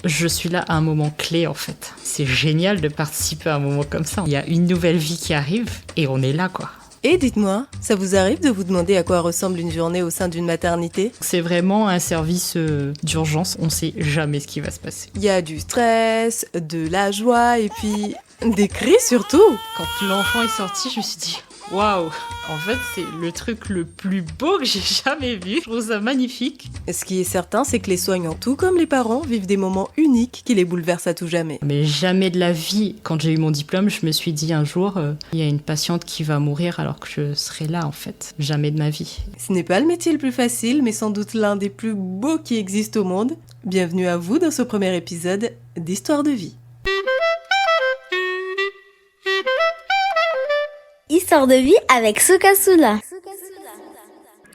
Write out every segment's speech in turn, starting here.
je suis là à un moment clé en fait. C'est génial de participer à un moment comme ça. Il y a une nouvelle vie qui arrive et on est là quoi. Et dites-moi, ça vous arrive de vous demander à quoi ressemble une journée au sein d'une maternité ? C'est vraiment un service d'urgence, on sait jamais ce qui va se passer. Il y a du stress, de la joie et puis des cris surtout. Quand l'enfant est sorti, je me suis dit waouh, en fait c'est le truc le plus beau que j'ai jamais vu, je trouve ça magnifique. Ce qui est certain, c'est que les soignants, tout comme les parents, vivent des moments uniques qui les bouleversent à tout jamais. Mais jamais de la vie, quand j'ai eu mon diplôme, je me suis dit un jour, il y a une patiente qui va mourir alors que je serai là en fait, jamais de ma vie. Ce n'est pas le métier le plus facile, mais sans doute l'un des plus beaux qui existent au monde. Bienvenue à vous dans ce premier épisode d'Histoire de vie. Histoire de vie avec Souka Soula.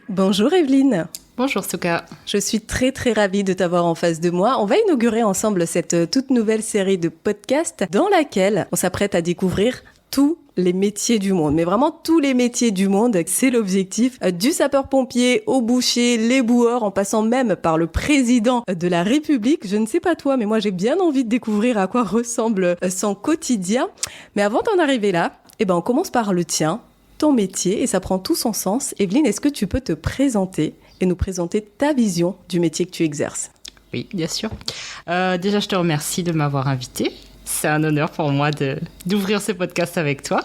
Bonjour Evelyne. Bonjour Souka. Je suis très ravie de t'avoir en face de moi. On va inaugurer ensemble cette toute nouvelle série de podcasts dans laquelle on s'apprête à découvrir tous les métiers du monde. Mais vraiment tous les métiers du monde, c'est l'objectif. Du sapeur-pompier au boucher, les boueurs, en passant même par le président de la République. Je ne sais pas toi, mais moi j'ai bien envie de découvrir à quoi ressemble son quotidien. Mais avant d'en arriver là, on commence par le tien, ton métier, et ça prend tout son sens. Evelyne, est-ce que tu peux te présenter et nous présenter ta vision du métier que tu exerces ? Oui, bien sûr. Déjà, je te remercie de m'avoir invitée. C'est un honneur pour moi d'ouvrir ce podcast avec toi.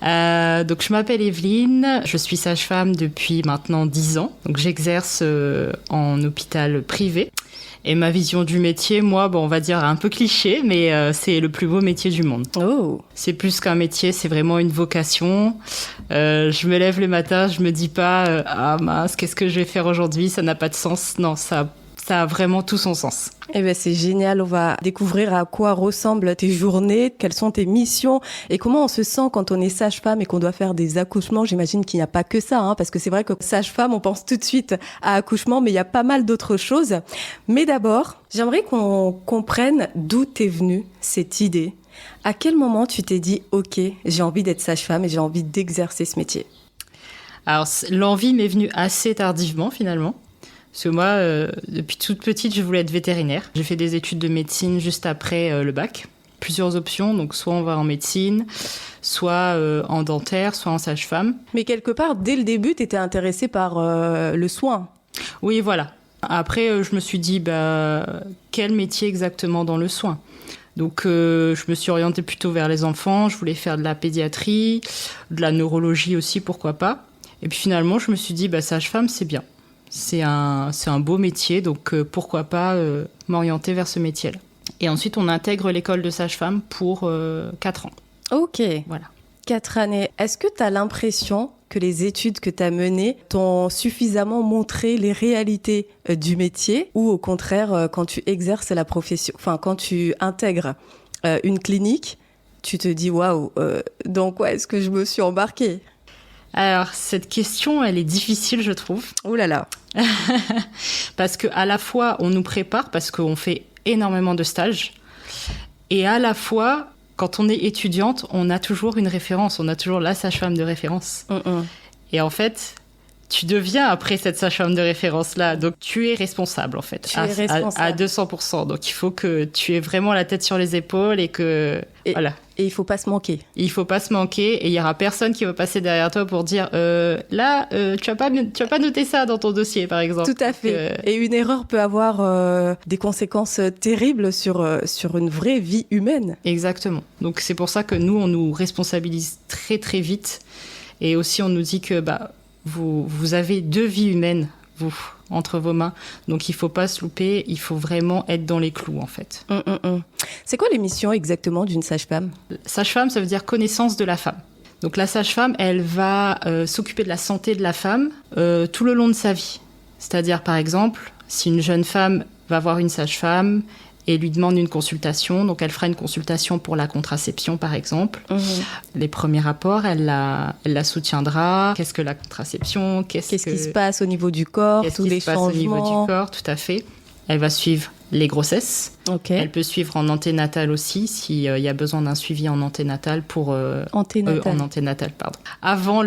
Donc, je m'appelle Evelyne, je suis sage-femme depuis maintenant 10 ans. Donc, j'exerce en hôpital privé. Et ma vision du métier, moi, on va dire un peu cliché, mais c'est le plus beau métier du monde. Oh. C'est plus qu'un métier, c'est vraiment une vocation. Je me lève le matin, je me dis pas ah mince, qu'est-ce que je vais faire aujourd'hui ? Ça n'a pas de sens. Non, ça a vraiment tout son sens. C'est génial, on va découvrir à quoi ressemblent tes journées, quelles sont tes missions et comment on se sent quand on est sage-femme et qu'on doit faire des accouchements. J'imagine qu'il n'y a pas que ça, parce que c'est vrai que sage-femme, on pense tout de suite à accouchement, mais il y a pas mal d'autres choses. Mais d'abord, j'aimerais qu'on comprenne d'où t'es venue cette idée. À quel moment tu t'es dit « Ok, j'ai envie d'être sage-femme et j'ai envie d'exercer ce métier » ? Alors, l'envie m'est venue assez tardivement finalement. Parce que moi, depuis toute petite, je voulais être vétérinaire. J'ai fait des études de médecine juste après le bac. Plusieurs options, donc soit on va en médecine, soit en dentaire, soit en sage-femme. Mais quelque part, dès le début, tu étais intéressée par le soin. Oui, voilà. Après, je me suis dit, quel métier exactement dans le soin ? Donc, je me suis orientée plutôt vers les enfants. Je voulais faire de la pédiatrie, de la neurologie aussi, pourquoi pas. Et puis finalement, je me suis dit, sage-femme, c'est bien. C'est un beau métier, donc pourquoi pas m'orienter vers ce métier-là. Et ensuite, on intègre l'école de sage-femme pour 4 ans. Ok. Voilà. 4 années. Est-ce que tu as l'impression que les études que tu as menées t'ont suffisamment montré les réalités du métier ou au contraire, quand tu exerces la profession, quand tu intègres une clinique, tu te dis waouh, dans quoi est-ce que je me suis embarquée ? Alors, cette question, elle est difficile, je trouve. Oh là là. Parce qu'à la fois, on nous prépare, parce qu'on fait énormément de stages. Et à la fois, quand on est étudiante, on a toujours une référence. On a toujours la sage-femme de référence. Et en fait, tu deviens après cette sage-femme de référence-là. Donc, tu es responsable, en fait. À 200%. Donc, il faut que tu aies vraiment la tête sur les épaules et que... voilà. Et il faut pas se manquer. Il faut pas se manquer et il y aura personne qui va passer derrière toi pour dire là tu vas pas noter ça dans ton dossier par exemple. Tout à fait. Et une erreur peut avoir des conséquences terribles sur une vraie vie humaine. Exactement. Donc c'est pour ça que nous on nous responsabilise très très vite et aussi on nous dit que vous avez 2 vies humaines entre vos mains. Donc, il faut pas se louper. Il faut vraiment être dans les clous, en fait. C'est quoi les missions exactement d'une sage-femme ? Sage-femme, ça veut dire connaissance de la femme. Donc, la sage-femme, elle va s'occuper de la santé de la femme tout le long de sa vie. C'est-à-dire, par exemple, si une jeune femme va voir une sage-femme et lui demande une consultation, donc elle fera une consultation pour la contraception, par exemple. Les premiers rapports, elle la soutiendra. Qu'est-ce que la contraception ? Qu'est-ce qui se passe au niveau du corps ? Tous les changements ? Au niveau du corps, tout à fait. Elle va suivre les grossesses. Elle peut suivre en anténatal aussi, s'il y a besoin d'un suivi en anténatal pour... en anténatal, pardon. Avant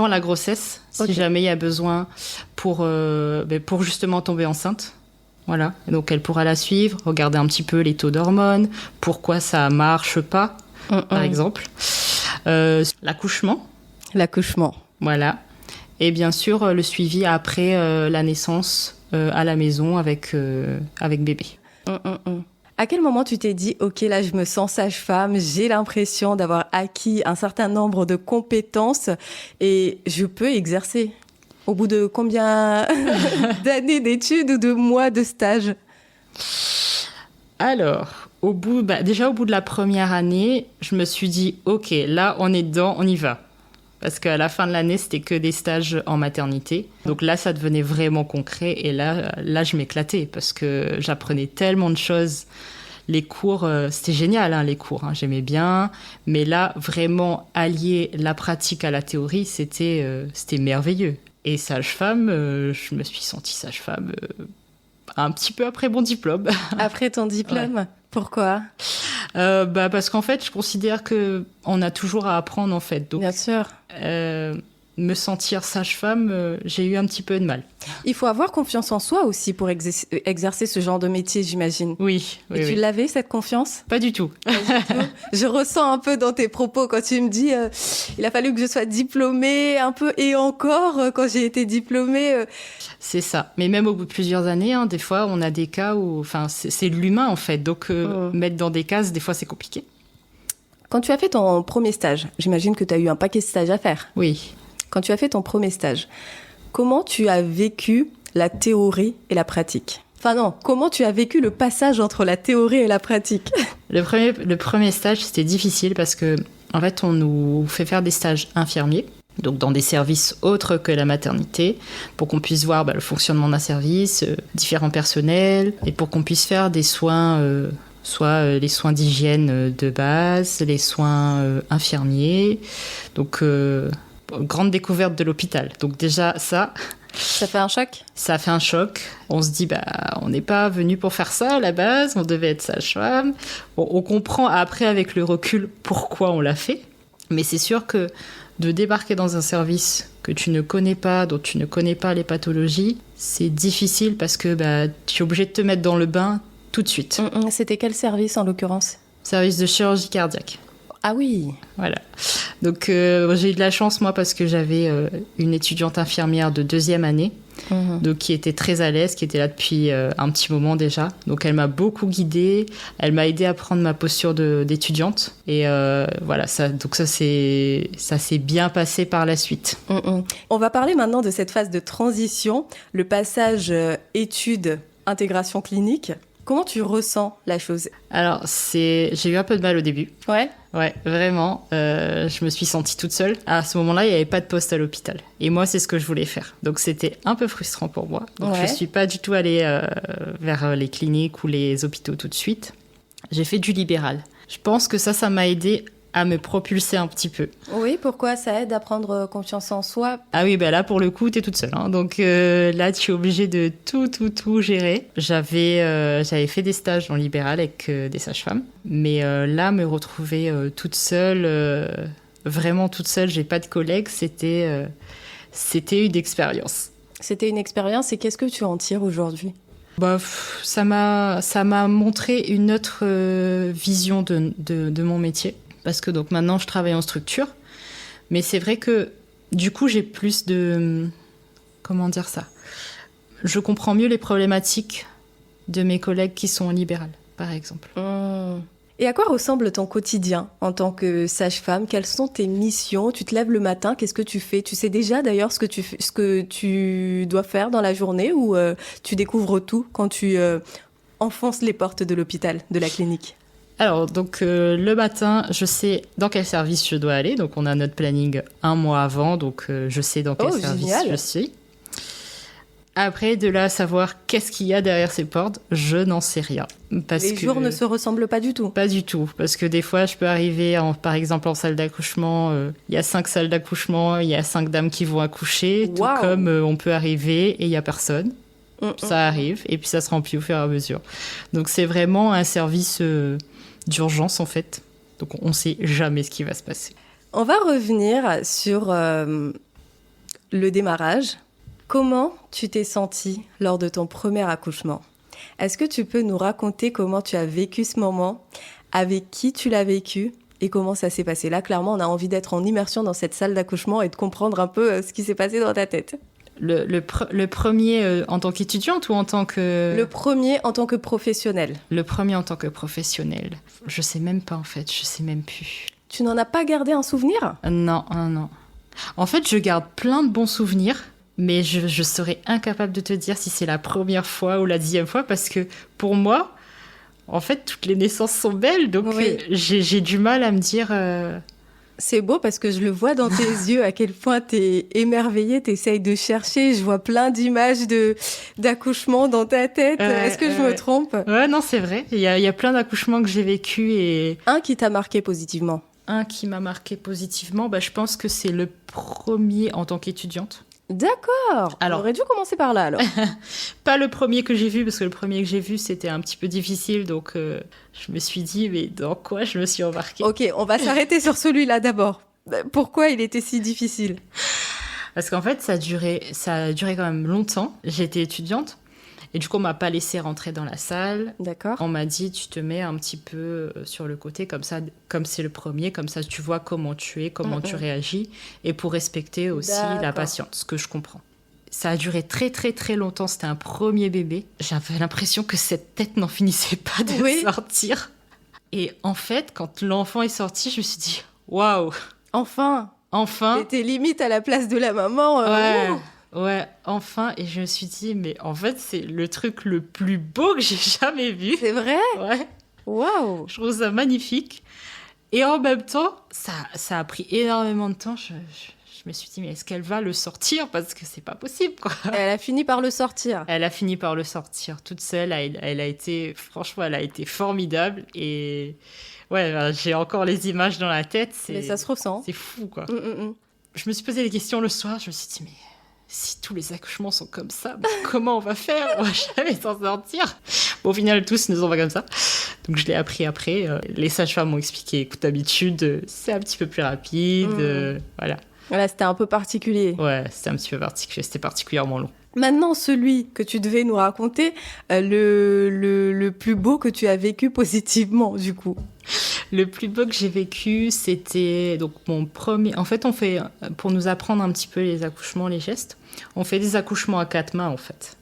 la grossesse, si jamais il y a besoin pour justement tomber enceinte. Voilà. Et donc, elle pourra la suivre, regarder un petit peu les taux d'hormones, pourquoi ça marche pas, par exemple. L'accouchement. L'accouchement. Voilà. Et bien sûr, le suivi après la naissance à la maison avec bébé. À quel moment tu t'es dit, OK, là, je me sens sage-femme, j'ai l'impression d'avoir acquis un certain nombre de compétences et je peux exercer? Au bout de combien d'années d'études ou de mois de stage? Alors, déjà au bout de la première année, je me suis dit, OK, là, on est dedans, on y va. Parce qu'à la fin de l'année, c'était que des stages en maternité. Donc là, ça devenait vraiment concret. Et là, je m'éclatais parce que j'apprenais tellement de choses. Les cours, c'était génial, hein, les cours. Hein, j'aimais bien. Mais là, vraiment, allier la pratique à la théorie, c'était merveilleux. Et sage-femme, je me suis sentie sage-femme un petit peu après mon diplôme. Après ton diplôme? Ouais. Pourquoi? Parce qu'en fait, je considère qu'on a toujours à apprendre, en fait. Donc, bien sûr. Me sentir sage-femme, j'ai eu un petit peu de mal. Il faut avoir confiance en soi aussi pour exercer ce genre de métier, j'imagine. Oui. Et tu l'avais, cette confiance? Pas du tout. Je ressens un peu dans tes propos quand tu me dis il a fallu que je sois diplômée un peu et encore quand j'ai été diplômée. C'est ça. Mais même au bout de plusieurs années, hein, des fois, on a des cas où... Enfin, c'est de l'humain, en fait. Donc, mettre dans des cases, des fois, c'est compliqué. Quand tu as fait ton premier stage, j'imagine que tu as eu un paquet de stages à faire. Oui. Quand tu as fait ton premier stage, comment tu as vécu la théorie et la pratique? Enfin non, comment tu as vécu le passage entre la théorie et la pratique? Le premier stage, c'était difficile parce que, en fait, on nous fait faire des stages infirmiers, donc dans des services autres que la maternité, pour qu'on puisse voir le fonctionnement d'un service, différents personnels, et pour qu'on puisse faire des soins... soit les soins d'hygiène de base, les soins infirmiers. Donc, grande découverte de l'hôpital. Donc déjà, ça fait un choc? Ça a fait un choc. On se dit, on n'est pas venu pour faire ça à la base, on devait être sage-femme. Bon, on comprend après, avec le recul, pourquoi on l'a fait. Mais c'est sûr que de débarquer dans un service que tu ne connais pas, dont tu ne connais pas les pathologies, c'est difficile parce que tu es obligé de te mettre dans le bain tout de suite. C'était quel service en l'occurrence? Service de chirurgie cardiaque. Ah oui. Voilà. Donc j'ai eu de la chance moi parce que j'avais une étudiante infirmière de 2e année, donc qui était très à l'aise, qui était là depuis un petit moment déjà. Donc elle m'a beaucoup guidée, elle m'a aidée à prendre ma posture d'étudiante et voilà ça. Donc ça s'est bien passé par la suite. On va parler maintenant de cette phase de transition, le passage études intégration clinique. Comment tu ressens la chose? Alors, j'ai eu un peu de mal au début. Ouais? Ouais, vraiment. Je me suis sentie toute seule. À ce moment-là, il n'y avait pas de poste à l'hôpital. Et moi, c'est ce que je voulais faire. Donc, c'était un peu frustrant pour moi. Donc, je ne suis pas du tout allée vers les cliniques ou les hôpitaux tout de suite. J'ai fait du libéral. Je pense que ça m'a aidée à me propulser un petit peu. Oui, pourquoi? Ça aide à prendre confiance en soi? Ah oui, là, pour le coup, t'es toute seule. Hein. Donc là, tu es obligée de tout gérer. J'avais fait des stages dans le libéral avec des sages-femmes. Mais là, me retrouver toute seule, vraiment toute seule, j'ai pas de collègues, c'était une expérience. C'était une expérience, et qu'est-ce que tu en tires aujourd'hui? Ça m'a montré une autre vision de mon métier. Parce que donc maintenant, je travaille en structure. Mais c'est vrai que du coup, j'ai plus de... Comment dire ça? Je comprends mieux les problématiques de mes collègues qui sont en libéral, par exemple. Et à quoi ressemble ton quotidien en tant que sage-femme? Quelles sont tes missions? Tu te lèves le matin, qu'est-ce que tu fais? Tu sais déjà d'ailleurs ce que tu dois faire dans la journée, ou tu découvres tout quand tu enfonces les portes de l'hôpital, de la clinique? Alors, donc, le matin, je sais dans quel service je dois aller. Donc, on a notre planning un mois avant. Donc, je sais dans quel service je suis. Après, de là à savoir qu'est-ce qu'il y a derrière ces portes, je n'en sais rien. Les jours ne se ressemblent pas du tout? Pas du tout. Parce que des fois, je peux arriver, par exemple, en salle d'accouchement. Il y a 5 salles d'accouchement. Il y a 5 dames qui vont accoucher. Tout comme on peut arriver et il n'y a personne. Ça arrive. Et puis, ça se remplit au fur et à mesure. Donc, c'est vraiment un service... d'urgence en fait, donc on ne sait jamais ce qui va se passer. On va revenir sur le démarrage. Comment tu t'es sentie lors de ton premier accouchement? Est-ce que tu peux nous raconter comment tu as vécu ce moment, avec qui tu l'as vécu et comment ça s'est passé? Là, clairement, on a envie d'être en immersion dans cette salle d'accouchement et de comprendre un peu ce qui s'est passé dans ta tête. Le premier en tant qu'étudiante ou en tant que... Le premier en tant que professionnel. Le premier en tant que professionnel. Je sais même pas en fait, je sais même plus. Tu n'en as pas gardé un souvenir? Non. En fait, je garde plein de bons souvenirs, mais je serais incapable de te dire si c'est la première fois ou la 10e fois, parce que pour moi, en fait, toutes les naissances sont belles, donc oui. J'ai du mal à me dire... C'est beau parce que je le vois dans tes yeux à quel point t'es émerveillée, t'essayes de chercher. Je vois plein d'images d'accouchement dans ta tête. Est-ce que je me trompe? Ouais, non, c'est vrai. Il y a plein d'accouchements que j'ai vécu et... Un qui t'a marqué positivement? Un qui m'a marqué positivement, je pense que c'est le premier en tant qu'étudiante. D'accord. Alors, on aurait dû commencer par là, alors. Pas le premier que j'ai vu, parce que le premier que j'ai vu, c'était un petit peu difficile. Donc, je me suis dit, mais dans quoi je me suis embarquée? Ok, on va s'arrêter sur celui-là d'abord. Pourquoi il était si difficile? Parce qu'en fait, ça a duré quand même longtemps. J'étais étudiante. Et du coup, on m'a pas laissé rentrer dans la salle. D'accord. On m'a dit, tu te mets un petit peu sur le côté, comme ça, comme c'est le premier, comme ça, tu vois comment tu es, comment tu réagis, et pour respecter aussi la patiente, ce que je comprends. Ça a duré très, très, très longtemps. C'était un premier bébé. J'avais l'impression que cette tête n'en finissait pas de sortir. Et en fait, quand l'enfant est sorti, je me suis dit, waouh! Enfin! T'étais limite à la place de la maman. Ouais, enfin. Et je me suis dit, mais en fait, c'est le truc le plus beau que j'ai jamais vu. C'est vrai? Ouais. Waouh! Je trouve ça magnifique. Et en même temps, ça a pris énormément de temps. Je me suis dit, mais est-ce qu'elle va le sortir? Parce que c'est pas possible, quoi. Elle a fini par le sortir. Elle a fini par le sortir toute seule. Elle a été, franchement, elle a été formidable. Et ouais, j'ai encore les images dans la tête. Mais ça se ressent. C'est fou, quoi. Je me suis posé des questions le soir. Je me suis dit, mais si tous les accouchements sont comme ça, comment on va faire? On va jamais s'en sortir. Bon, au final, tous ne sont pas comme ça. Donc, je l'ai appris après. Les sages-femmes m'ont expliqué, écoute, d'habitude, c'est un petit peu plus rapide. Voilà. Voilà, c'était un peu particulier. Ouais, c'était un petit peu particulier. C'était particulièrement long. Maintenant, celui que tu devais nous raconter, le plus beau que tu as vécu positivement, du coup. Le plus beau que j'ai vécu, c'était donc mon premier... En fait, on fait, pour nous apprendre un petit peu les accouchements, les gestes, on fait des accouchements à 4 mains, en fait.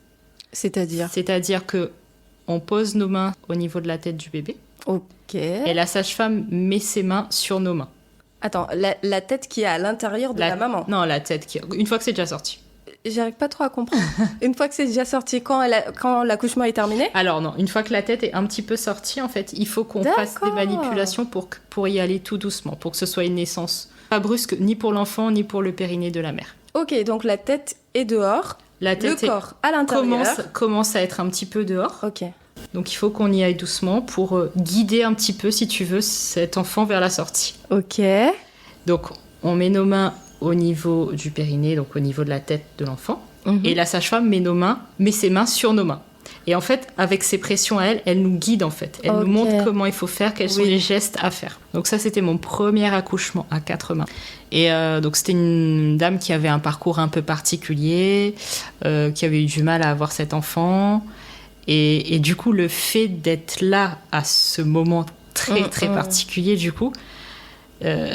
C'est-à-dire? C'est-à-dire qu'on pose nos mains au niveau de la tête du bébé. Ok. Et la sage-femme met ses mains sur nos mains. Attends, la tête qui est à l'intérieur de la maman? Non, la tête qui... Une fois que c'est déjà sorti. J'arrive pas trop à comprendre. Une fois que c'est déjà sorti, quand l'accouchement est terminé? Alors non, une fois que la tête est un petit peu sortie, en fait, il faut qu'on fasse des manipulations pour y aller tout doucement, pour que ce soit une naissance pas brusque, ni pour l'enfant, ni pour le périnée de la mère. Ok, donc la tête est dehors, le corps à l'intérieur. Commence à être un petit peu dehors. Ok. Donc il faut qu'on y aille doucement pour guider un petit peu, si tu veux, cet enfant vers la sortie. Ok. Donc on met nos mains au niveau du périnée, donc au niveau de la tête de l'enfant. Et la sage-femme met ses mains sur nos mains. Et en fait, avec ses pressions à elle nous guide en fait. Elle nous montre comment il faut faire, quels sont les gestes à faire. Donc ça, c'était mon premier accouchement à 4 mains. Et donc c'était une dame qui avait un parcours un peu particulier, qui avait eu du mal à avoir cet enfant. Et du coup, le fait d'être là à ce moment très très particulier, du coup,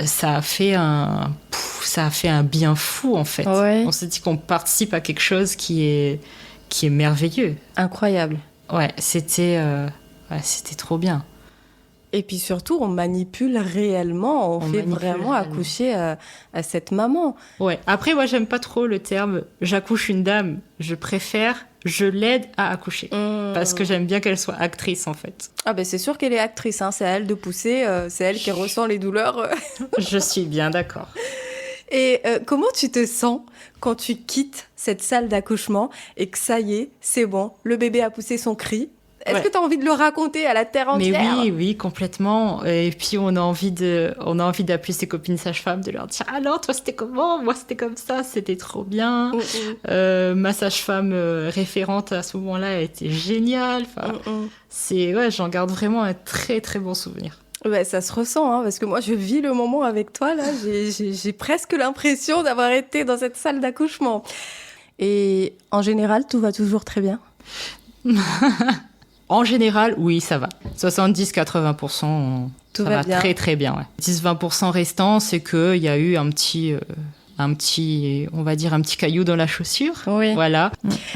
ça a fait un bien fou en fait. Ouais. On s'est dit qu'on participe à quelque chose qui est merveilleux. Incroyable. Ouais, c'était trop bien. Et puis surtout, on manipule réellement, on fait vraiment accoucher à cette maman. Ouais. Après, moi, j'aime pas trop le terme « j'accouche une dame ». Je préfère « je l'aide à accoucher ». Parce que j'aime bien qu'elle soit actrice, en fait. Ah ben c'est sûr qu'elle est actrice, hein. C'est à elle de pousser, c'est elle qui ressent les douleurs. Je suis bien d'accord. Et comment tu te sens quand tu quittes cette salle d'accouchement et que ça y est, c'est bon, le bébé a poussé son cri? Est-ce que tu as envie de le raconter à la terre entière? Mais oui, complètement. Et puis, on a envie d'appeler ses copines sages-femmes, de leur dire « Alors, toi, c'était comment? Moi, c'était comme ça, c'était trop bien. Ma sage-femme référente à ce moment-là a été géniale. » J'en garde vraiment un très, très bon souvenir. Ouais, ça se ressent, hein, parce que moi, je vis le moment avec toi, là. J'ai presque l'impression d'avoir été dans cette salle d'accouchement. Et en général, tout va toujours très bien? En général, oui, ça va. 70-80%, Tout ça va va bien. très très bien. Ouais. 10-20% restants, c'est qu'il y a eu un petit, on va dire un petit caillou dans la chaussure. Oui. Voilà.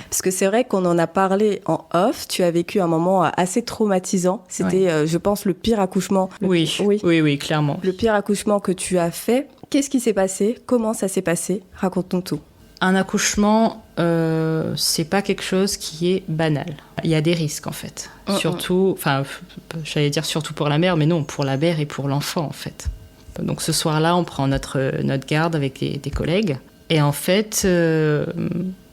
Parce que c'est vrai qu'on en a parlé en off. Tu as vécu un moment assez traumatisant. C'était, je pense, le pire accouchement. Oui, clairement. Le pire accouchement que tu as fait. Qu'est-ce qui s'est passé? Comment ça s'est passé? Raconte-nous tout. Un accouchement, c'est pas quelque chose qui est banal. Il y a des risques en fait. Surtout, enfin, j'allais dire surtout pour la mère, mais non, pour la mère et pour l'enfant en fait. Donc ce soir-là, on prend notre garde avec des collègues. Et en fait,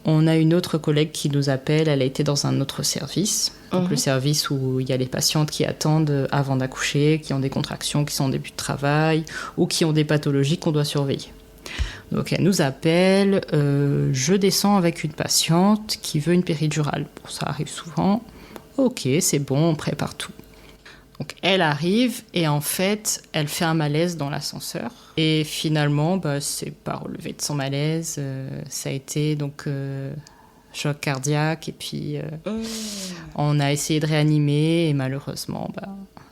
on a une autre collègue qui nous appelle. Elle a été dans un autre service. Donc le service où il y a les patientes qui attendent avant d'accoucher, qui ont des contractions, qui sont en début de travail ou qui ont des pathologies qu'on doit surveiller. Donc elle nous appelle, je descends avec une patiente qui veut une péridurale. Bon, ça arrive souvent. Ok, c'est bon, on prépare tout. Donc elle arrive et en fait, elle fait un malaise dans l'ascenseur. Et finalement, c'est pas relevé de son malaise. Ça a été donc choc cardiaque et puis on a essayé de réanimer et malheureusement,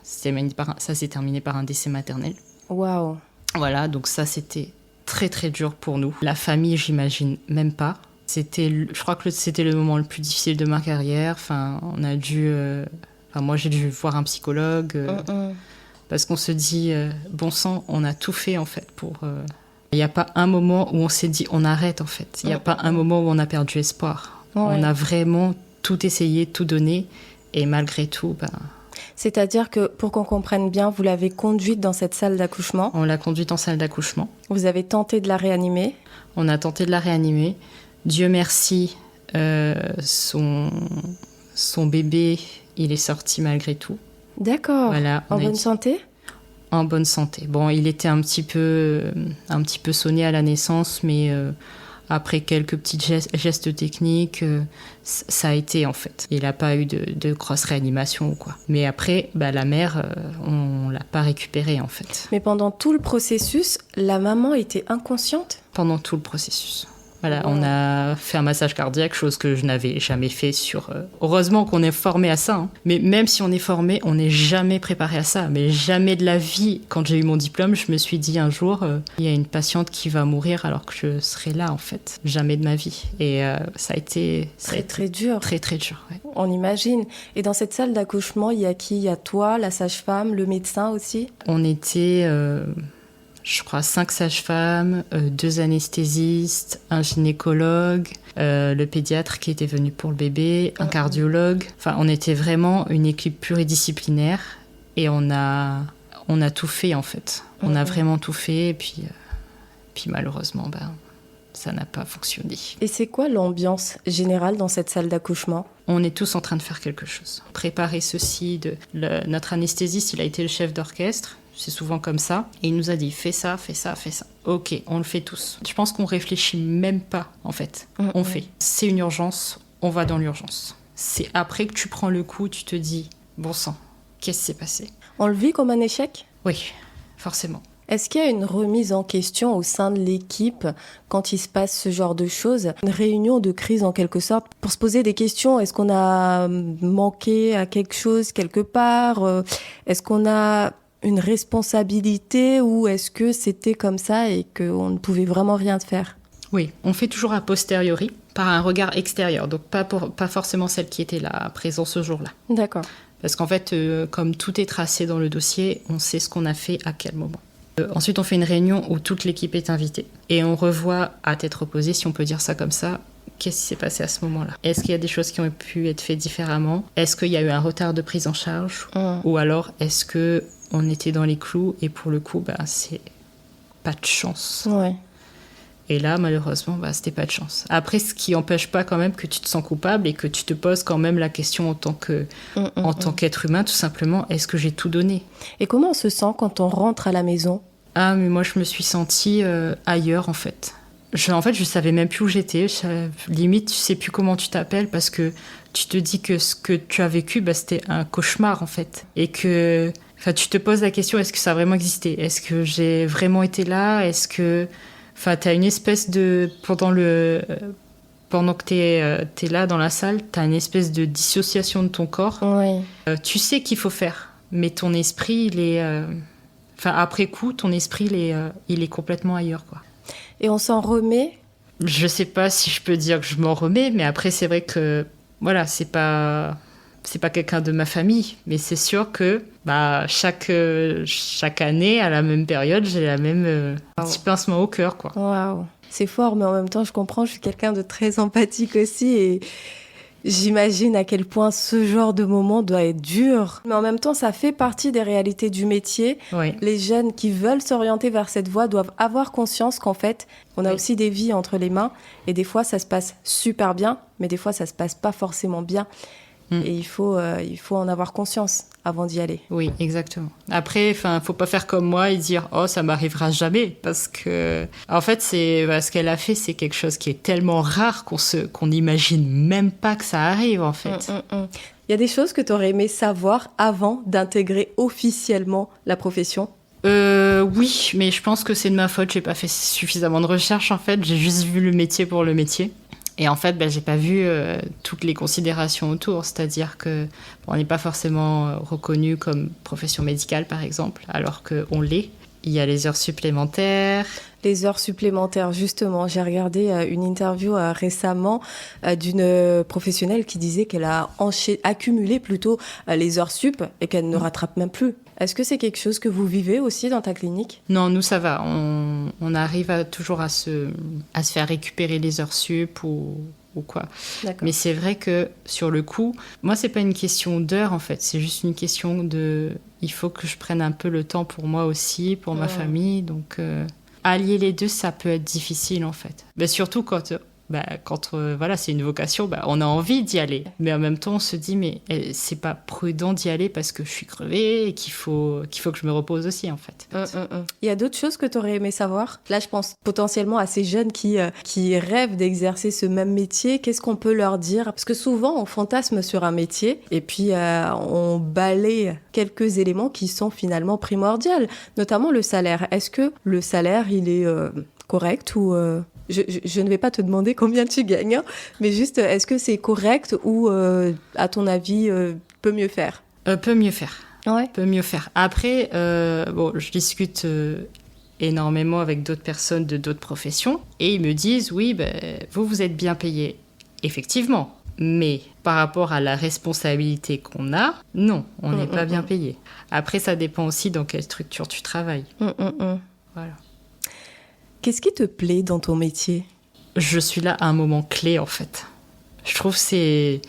ça s'est terminé par un décès maternel. Waouh. Voilà, donc ça c'était très très dur pour nous. La famille, j'imagine même pas. Je crois que c'était le moment le plus difficile de ma carrière. Enfin, moi j'ai dû voir un psychologue parce qu'on se dit bon sang, on a tout fait en fait pour. Il n'y a pas un moment où on s'est dit on arrête en fait. Il n'y a pas un moment où on a perdu espoir. Ouais. On a vraiment tout essayé, tout donné et malgré tout, C'est-à-dire que, pour qu'on comprenne bien, vous l'avez conduite dans cette salle d'accouchement. On l'a conduite en salle d'accouchement. Vous avez tenté de la réanimer. On a tenté de la réanimer. Dieu merci, son bébé, il est sorti malgré tout. D'accord. Voilà, en bonne santé? En bonne santé. Bon, il était un petit peu sonné à la naissance, mais après quelques petits gestes techniques, ça a été en fait. Il n'a pas eu de grosse réanimation ou quoi. Mais après, la mère, on l'a pas récupérée en fait. Mais pendant tout le processus, la maman était inconsciente? Pendant tout le processus. Voilà, on a fait un massage cardiaque, chose que je n'avais jamais fait sur... Heureusement qu'on est formé à ça, hein. Mais même si on est formé, on n'est jamais préparé à ça. Mais jamais de la vie. Quand j'ai eu mon diplôme, je me suis dit un jour, il y a une patiente qui va mourir alors que je serai là, en fait. Jamais de ma vie. Et ça a été... Très dur. Très, très dur, ouais. On imagine. Et dans cette salle d'accouchement, il y a qui? Il y a toi, la sage-femme, le médecin aussi? On était... je crois 5 sages-femmes, 2 anesthésistes, un gynécologue, le pédiatre qui était venu pour le bébé, un cardiologue. Enfin, on était vraiment une équipe pluridisciplinaire et on a tout fait en fait. On a vraiment tout fait et puis malheureusement, ça n'a pas fonctionné. Et c'est quoi l'ambiance générale dans cette salle d'accouchement? On est tous en train de faire quelque chose. Préparer ceci. Notre anesthésiste, il a été le chef d'orchestre. C'est souvent comme ça. Et il nous a dit, fais ça, fais ça, fais ça. Ok, on le fait tous. Je pense qu'on réfléchit même pas, en fait. On fait. C'est une urgence, on va dans l'urgence. C'est après que tu prends le coup, tu te dis, bon sang, qu'est-ce qui s'est passé? On le vit comme un échec? Oui, forcément. Est-ce qu'il y a une remise en question au sein de l'équipe quand il se passe ce genre de choses? Une réunion de crise en quelque sorte pour se poser des questions. Est-ce qu'on a manqué à quelque chose quelque part? Est-ce qu'on a une responsabilité ou est-ce que c'était comme ça et qu'on ne pouvait vraiment rien faire? Oui, on fait toujours a posteriori, par un regard extérieur, donc pas forcément celle qui était là, présente ce jour-là. D'accord. Parce qu'en fait, comme tout est tracé dans le dossier, on sait ce qu'on a fait à quel moment. Ensuite, on fait une réunion où toute l'équipe est invitée et on revoit à tête reposée, si on peut dire ça comme ça, qu'est-ce qui s'est passé à ce moment-là? Est-ce qu'il y a des choses qui ont pu être faites différemment? Est-ce qu'il y a eu un retard de prise en charge? Ou alors, est-ce qu'on était dans les clous et pour le coup, c'est pas de chance? Ouais. Et là, malheureusement, c'était pas de chance. Après, ce qui n'empêche pas quand même que tu te sens coupable et que tu te poses quand même la question en tant qu'être humain, tout simplement, est-ce que j'ai tout donné? Et comment on se sent quand on rentre à la maison? Ah, mais moi, je me suis sentie ailleurs, en fait. Je savais même plus où j'étais. Limite, tu sais plus comment tu t'appelles parce que tu te dis que ce que tu as vécu, c'était un cauchemar, en fait. Et que... Enfin, tu te poses la question, est-ce que ça a vraiment existé? Est-ce que j'ai vraiment été là? Est-ce que... Enfin, t'as une espèce de... pendant que t'es là dans la salle, t'as une espèce de dissociation de ton corps. Oui. Tu sais qu'il faut faire, mais ton esprit, il est... après coup, ton esprit, il est complètement ailleurs, quoi. Et on s'en remet? Je sais pas si je peux dire que je m'en remets, mais après, c'est vrai que, voilà, c'est pas quelqu'un de ma famille, mais c'est sûr que chaque année, à la même période, j'ai la même petit pincement au cœur, quoi. Waouh, c'est fort, mais en même temps, je comprends, je suis quelqu'un de très empathique aussi et j'imagine à quel point ce genre de moment doit être dur. Mais en même temps, ça fait partie des réalités du métier. Oui. Les jeunes qui veulent s'orienter vers cette voie doivent avoir conscience qu'en fait, on a aussi des vies entre les mains et des fois, ça se passe super bien, mais des fois, ça se passe pas forcément bien. Et il faut en avoir conscience avant d'y aller. Oui, exactement. Après, faut pas faire comme moi et dire « Oh, ça m'arrivera jamais », parce que, en fait, ce qu'elle a fait, c'est quelque chose qui est tellement rare qu'on n'imagine même pas que ça arrive, en fait. Il y a des choses que tu aurais aimé savoir avant d'intégrer officiellement la profession? Oui, mais je pense que c'est de ma faute. J'ai pas fait suffisamment de recherche, en fait. J'ai juste vu le métier pour le métier. Et en fait, j'ai pas vu toutes les considérations autour. C'est-à-dire que on n'est pas forcément reconnu comme profession médicale, par exemple, alors qu'on l'est. Il y a les heures supplémentaires. Les heures supplémentaires, justement. J'ai regardé une interview récemment d'une professionnelle qui disait qu'elle a accumulé plutôt les heures sup et qu'elle ne rattrape même plus. Est-ce que c'est quelque chose que vous vivez aussi dans ta clinique? Non, nous, ça va. On arrive toujours à se faire récupérer les heures sup ou quoi. D'accord. Mais c'est vrai que, sur le coup, moi, c'est pas une question d'heures, en fait. C'est juste une question de... Il faut que je prenne un peu le temps pour moi aussi, pour ma famille. Donc, allier les deux, ça peut être difficile, en fait. Mais surtout quand c'est une vocation, on a envie d'y aller. Mais en même temps, on se dit, mais c'est pas prudent d'y aller parce que je suis crevée et qu'il faut que je me repose aussi, en fait. Il y a d'autres choses que tu aurais aimé savoir? Là, je pense potentiellement à ces jeunes qui rêvent d'exercer ce même métier. Qu'est-ce qu'on peut leur dire? Parce que souvent, on fantasme sur un métier et puis on balaye quelques éléments qui sont finalement primordiaux, notamment le salaire. Est-ce que le salaire, il est correct ou... Je ne vais pas te demander combien tu gagnes, hein, mais juste, est-ce que c'est correct ou, à ton avis, peut mieux faire? Peut mieux faire. Ouais. Peut mieux faire. Après, je discute énormément avec d'autres personnes de d'autres professions et ils me disent, oui, vous êtes bien payé. Effectivement. Mais par rapport à la responsabilité qu'on a, non, on n'est pas bien payé. Après, ça dépend aussi dans quelle structure tu travailles. Voilà. Qu'est-ce qui te plaît dans ton métier? Je suis là à un moment clé, en fait. Je trouve que c'est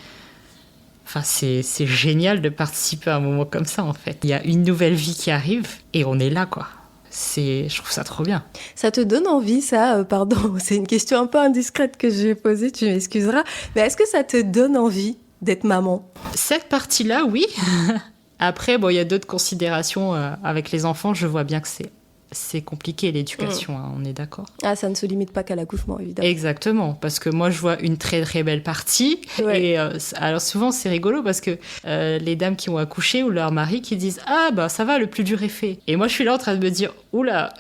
génial de participer à un moment comme ça, en fait. Il y a une nouvelle vie qui arrive et on est là, quoi. Je trouve ça trop bien. Ça te donne envie, ça? Pardon, c'est une question un peu indiscrète que j'ai posée, tu m'excuseras. Mais est-ce que ça te donne envie d'être maman? Cette partie-là, oui. Après, il y a d'autres considérations avec les enfants. Je vois bien que c'est compliqué, l'éducation, hein, on est d'accord. Ah, ça ne se limite pas qu'à l'accouchement, évidemment. Exactement, parce que moi, je vois une très, très belle partie. Ouais. Et alors, souvent, c'est rigolo parce que les dames qui ont accouché ou leur mari qui disent « Ah, ça va, le plus dur est fait. » Et moi, je suis là en train de me dire « Oula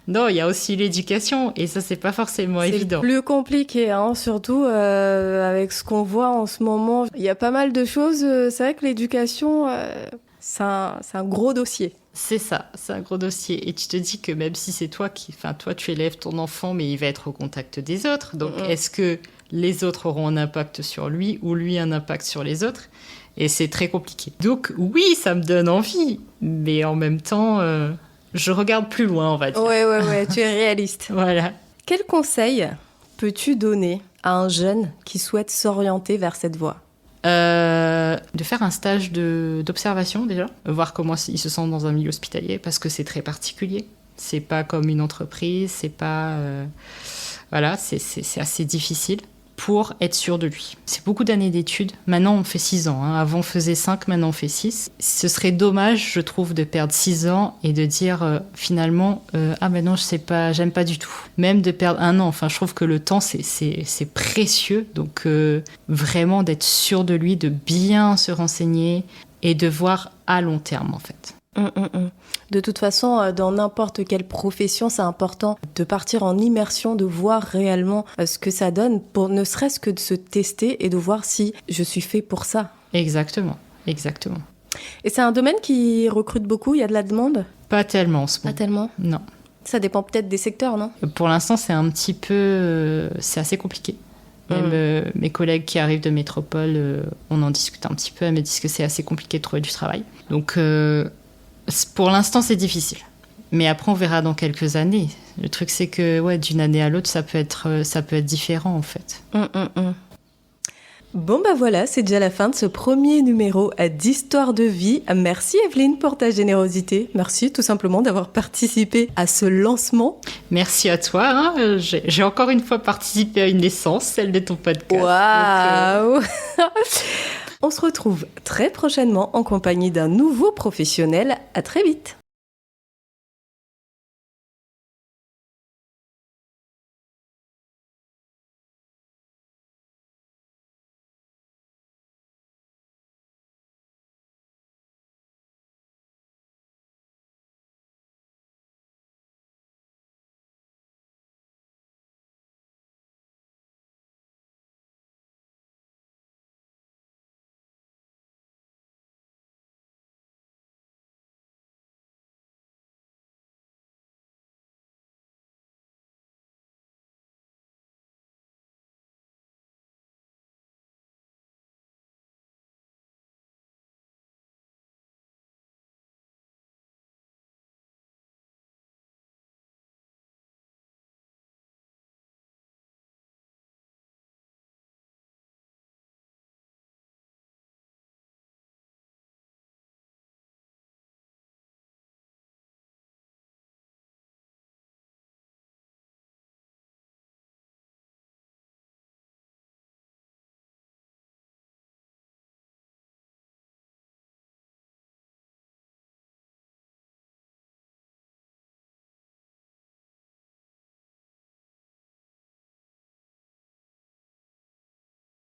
Non, il y a aussi l'éducation. » Et ça, c'est pas forcément évident. C'est plus compliqué, hein, surtout avec ce qu'on voit en ce moment. Il y a pas mal de choses. C'est vrai que l'éducation, c'est un gros dossier. C'est ça, c'est un gros dossier. Et tu te dis que même si c'est toi tu élèves ton enfant, mais il va être au contact des autres. Donc, est-ce que les autres auront un impact sur lui ou lui un impact sur les autres? Et c'est très compliqué. Donc, oui, ça me donne envie. Mais en même temps, je regarde plus loin, on va dire. Ouais, tu es réaliste. Voilà. Quel conseil peux-tu donner à un jeune qui souhaite s'orienter vers cette voie? De faire un stage d'observation déjà, voir comment ils se sentent dans un milieu hospitalier, parce que c'est très particulier. C'est pas comme une entreprise, c'est pas... c'est assez difficile pour être sûr de lui. C'est beaucoup d'années d'études. Maintenant, on fait 6 ans. Hein. Avant, on faisait 5, maintenant, on fait 6. Ce serait dommage, je trouve, de perdre 6 ans et de dire finalement, non, je sais pas, j'aime pas du tout. Même de perdre 1 an. Enfin, je trouve que le temps, c'est précieux. Donc, vraiment d'être sûr de lui, de bien se renseigner et de voir à long terme, en fait. De toute façon, dans n'importe quelle profession, c'est important de partir en immersion, de voir réellement ce que ça donne, pour ne serait-ce que de se tester et de voir si je suis fait pour ça. Exactement. Et c'est un domaine qui recrute beaucoup, il y a de la demande ? Pas tellement en ce moment. Pas tellement ? Non. Ça dépend peut-être des secteurs, non ? Pour l'instant, c'est un petit peu... c'est assez compliqué. Même mes collègues qui arrivent de métropole, on en discute un petit peu, elles me disent que c'est assez compliqué de trouver du travail. Donc, pour l'instant, c'est difficile. Mais après, on verra dans quelques années. Le truc, c'est que d'une année à l'autre, ça peut être différent, en fait. Bon bah voilà, c'est déjà la fin de ce premier numéro d'Histoire de vie. Merci Evelyne pour ta générosité. Merci tout simplement d'avoir participé à ce lancement. Merci à toi. J'ai encore une fois participé à une naissance, celle de ton podcast. Waouh. On se retrouve très prochainement en compagnie d'un nouveau professionnel. À très vite.